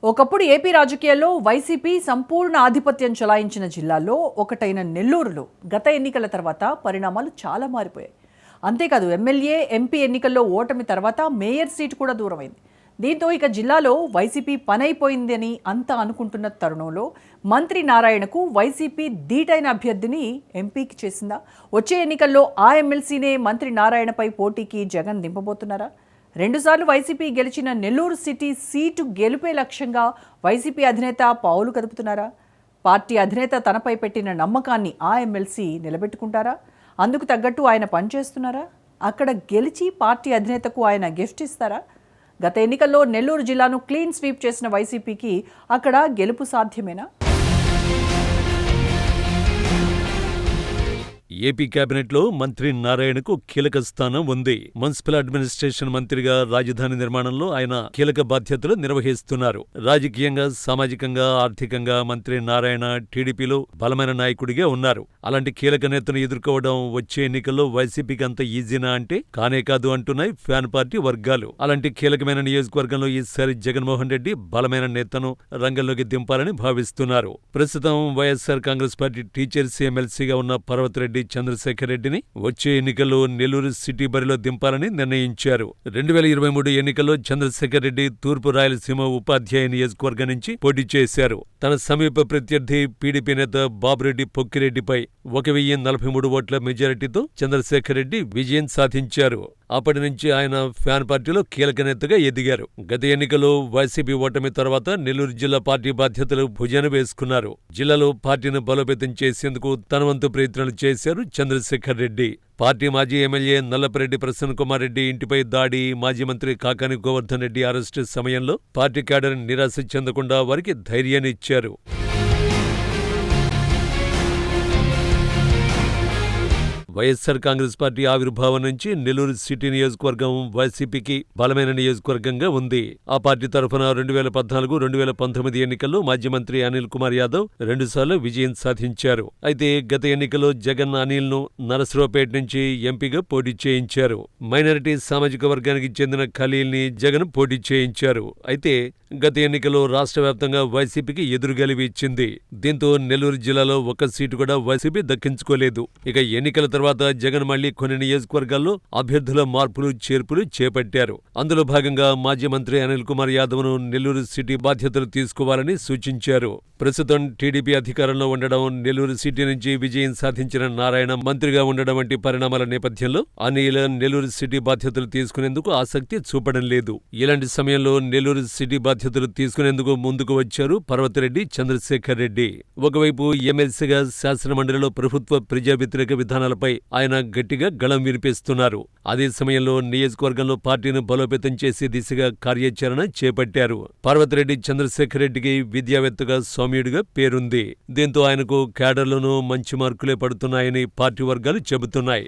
ఒకప్పుడు ఏపీ రాజకీయాల్లో వైసీపీ సంపూర్ణ ఆధిపత్యం చెలాయించిన జిల్లాల్లో ఒకటైన నెల్లూరులో గత ఎన్నికల తర్వాత పరిణామాలు చాలా మారిపోయాయి. అంతేకాదు ఎమ్మెల్యే, ఎంపీ ఎన్నికల్లో ఓటమి తర్వాత మేయర్ సీటు కూడా దూరమైంది. దీంతో ఇక జిల్లాలో వైసీపీ పనైపోయిందని అంతా అనుకుంటున్న తరుణంలో మంత్రి నారాయణకు వైసీపీ ధీటైన అభ్యర్థిని ఎంపీకి చేసిందా? వచ్చే ఎన్నికల్లో ఆ ఎమ్మెల్సీనే మంత్రి నారాయణపై పోటీకి జగన్ దింపబోతున్నారా? రెండుసార్లు వైసీపీ గెలిచిన నెల్లూరు సిటీ సీటు గెలుపే లక్ష్యంగా వైసీపీ అధినేత పావులు కదుపుతున్నారా? పార్టీ అధినేత తనపై పెట్టిన నమ్మకాన్ని ఆ ఎమ్మెల్సీ నిలబెట్టుకుంటారా? అందుకు తగ్గట్టు ఆయన పనిచేస్తున్నారా? అక్కడ గెలిచి పార్టీ అధినేతకు ఆయన గిఫ్ట్ ఇస్తారా? గత ఎన్నికల్లో నెల్లూరు జిల్లాను క్లీన్ స్వీప్ చేసిన వైసీపీకి అక్కడ గెలుపు సాధ్యమేనా? ఏపీ కేబినెట్లో మంత్రి నారాయణకు కీలక స్థానం ఉంది. మున్సిపల్ అడ్మినిస్ట్రేషన్ మంత్రిగా రాజధాని నిర్మాణంలో ఆయన కీలక బాధ్యతలు నిర్వహిస్తున్నారు. రాజకీయంగా, సామాజికంగా, ఆర్థికంగా మంత్రి నారాయణ టీడీపీలో బలమైన నాయకుడిగా ఉన్నారు. అలాంటి కీలక నేతను ఎదుర్కోవడం వచ్చే ఎన్నికల్లో వైసీపీకి అంత ఈజీనా అంటే కానే కాదు అంటున్నాయి ఫ్యాన్ పార్టీ వర్గాలు. అలాంటి కీలకమైన నియోజకవర్గంలో ఈసారి జగన్మోహన్ రెడ్డి బలమైన నేతను రంగంలోకి దింపాలని భావిస్తున్నారు. ప్రస్తుతం వైఎస్ఆర్ కాంగ్రెస్ పార్టీ టీచర్స్ ఎమ్మెల్సీగా ఉన్న పర్వతరెడ్డి చంద్రశేఖర్ రెడ్డిని వచ్చే ఎన్నికల్లో నెల్లూరు సిటీ బరిలో దింపాలని నిర్ణయించారు. 2023 ఎన్నికల్లో చంద్రశేఖర్ రెడ్డి తూర్పు రాయలసీమ ఉపాధ్యాయ నియోజకవర్గం నుంచి పోటీ చేశారు. తన సమీప ప్రత్యర్థి పీడీపీ నేత బాబురెడ్డి పొక్కిరెడ్డిపై 1043 ఓట్ల మెజారిటీతో చంద్రశేఖర్ రెడ్డి విజయం సాధించారు. అప్పటి నుంచి ఆయన ఫ్యాన్ పార్టీలో కీలక నేతగా ఎదిగారు. గత ఎన్నికల్లో వైసీపీ ఓటమి తర్వాత నెల్లూరు జిల్లా పార్టీ బాధ్యతలు భుజాన వేసుకున్నారు. జిల్లాలో పార్టీని బలోపేతం చేసేందుకు తన వంతు ప్రయత్నాలు చేశారు చంద్రశేఖర్ రెడ్డి. పార్టీ మాజీ ఎమ్మెల్యే నల్లపరెడ్డి ప్రసన్న కుమార్ రెడ్డి ఇంటిపై దాడి, మాజీ మంత్రి కాకాని గోవర్ధన్ రెడ్డి అరెస్టు సమయంలో పార్టీ క్యాడర్ నిరాశ చెందకుండా వారికి ధైర్యాన్ని ఇచ్చారు. వైఎస్ఆర్ కాంగ్రెస్ పార్టీ ఆవిర్భావం నుంచి నెల్లూరు సిటీ నియోజకవర్గం వైసీపీకి బలమైన నియోజకవర్గంగా ఉంది. ఆ పార్టీ తరఫున 2014, 2019 ఎన్నికల్లో మాజీ మంత్రి అనిల్ కుమార్ యాదవ్ రెండుసార్లు విజయం సాధించారు. అయితే గత ఎన్నికల్లో జగన్ అనిల్ ను నరసరావుపేట నుంచి ఎంపీగా పోటీ చేయించారు. మైనారిటీ సామాజిక వర్గానికి చెందిన ఖలీల్ ని జగన్ పోటీ చేయించారు. అయితే గత ఎన్నికల్లో రాష్ట్ర వ్యాప్తంగా వైసీపీకి ఎదురుగాలివి ఇచ్చింది. దీంతో నెల్లూరు జిల్లాలో ఒక్క సీటు కూడా వైసీపీ దక్కించుకోలేదు. ఇక ఎన్నికల తర్వాత జగన్ మళ్లీ కొన్ని నియోజకవర్గాల్లో అభ్యర్థుల మార్పులు, చేర్పులు చేపట్టారు. అందులో భాగంగా మాజీ మంత్రి అనిల్ కుమార్ యాదవ్ ను నెల్లూరు సిటీ బాధ్యతలు తీసుకోవాలని సూచించారు. ప్రస్తుతం టీడీపీ అధికారంలో ఉండడం, నెల్లూరు సిటీ నుంచి విజయం సాధించిన నారాయణ మంత్రిగా ఉండడం వంటి పరిణామాల నేపథ్యంలో అనిల్ నెల్లూరు సిటీ బాధ్యతలు తీసుకునేందుకు ఆసక్తి చూపడం లేదు. ఇలాంటి సమయంలో నెల్లూరు సిటీ బాధ్యతలు తీసుకునేందుకు ముందుకు వచ్చారు పర్వతరెడ్డి చంద్రశేఖర్ రెడ్డి. ఒకవైపు ఎమ్మెల్సీగా శాసనమండలిలో ప్రభుత్వ ప్రజా వ్యతిరేక విధానాలపై ఆయన గట్టిగా గళం వినిపిస్తున్నారు. అదే సమయంలో నియోజకవర్గంలో పార్టీని బలోపేతం చేసే దిశగా కార్యాచరణ చేపట్టారు. పర్వతరెడ్డి చంద్రశేఖర్ రెడ్డికి విద్యావేత్తగా, సౌమ్యుడిగా పేరుంది. దీంతో ఆయనకు క్యాడర్లోనూ మంచి మార్కులే పడుతున్నాయని పార్టీ వర్గాలు చెబుతున్నాయి.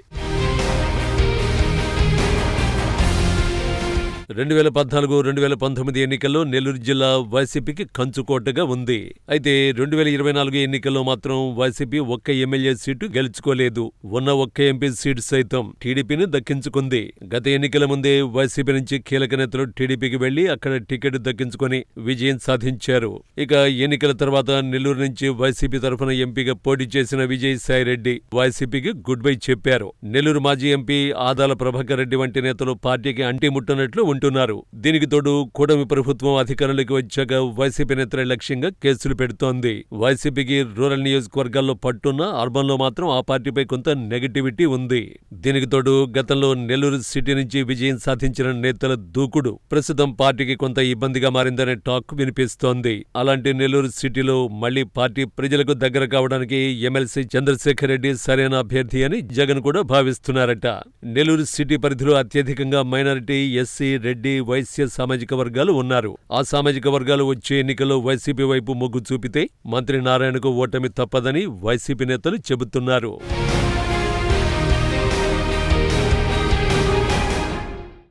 2014, 2019 ఎన్నికల్లో నెల్లూరు జిల్లా వైసీపీకి కంచుకోటగా ఉంది. అయితే 2024 ఎన్నికల్లో మాత్రం వైసీపీ ఒక్క ఎమ్మెల్యే సీటు గెలుచుకోలేదు. ఉన్న ఒక్క ఎంపీ సీటు సైతం టీడీపీని దక్కించుకుంది. గత ఎన్నికల ముందే వైసీపీ నుంచి కీలక నేతలు టీడీపీకి వెళ్లి అక్కడ టికెట్ దక్కించుకుని విజయం సాధించారు. ఇక ఎన్నికల తర్వాత నెల్లూరు నుంచి వైసీపీ తరఫున ఎంపీగా పోటీ చేసిన విజయసాయిరెడ్డి వైసీపీకి గుడ్ బై చెప్పారు. నెల్లూరు మాజీ ఎంపీ ఆదాల ప్రభాకర్ రెడ్డి వంటి నేతలు పార్టీకి అంటిముట్టనట్లు ఉంటున్నారు. దీనికి తోడు కూటమి ప్రభుత్వం అధికారంలోకి వచ్చాక వైసీపీ నేతల లక్ష్యంగా కేసులు పెడుతోంది. వైసీపీకి రూరల్ నియోజకవర్గాల్లో పట్టున్న, అర్బన్ లో మాత్రం ఆ పార్టీపై కొంత నెగటివిటీ ఉంది. దీనికి తోడు గతంలో నెల్లూరు సిటీ నుంచి విజయం సాధించిన నేతల దూకుడు ప్రస్తుతం పార్టీకి కొంత ఇబ్బందిగా మారిందనే టాక్ వినిపిస్తోంది. అలాంటి నెల్లూరు సిటీలో మళ్లీ పార్టీ ప్రజలకు దగ్గర కావడానికి ఎమ్మెల్సీ చంద్రశేఖర్ రెడ్డి సరైన అభ్యర్థి అని జగన్ కూడా భావిస్తున్నారట. నెల్లూరు సిటీ పరిధిలో అత్యధికంగా మైనారిటీ, ఎస్సీ, రెడ్డి, వైశ్య సామాజిక వర్గాలు ఉన్నారు. ఆ సామాజిక వర్గాలు వచ్చే ఎన్నికల్లో వైసీపీ వైపు మొగ్గు చూపితే మంత్రి నారాయణకు ఓటమి తప్పదని వైసీపీ నేతలు చెబుతున్నారు.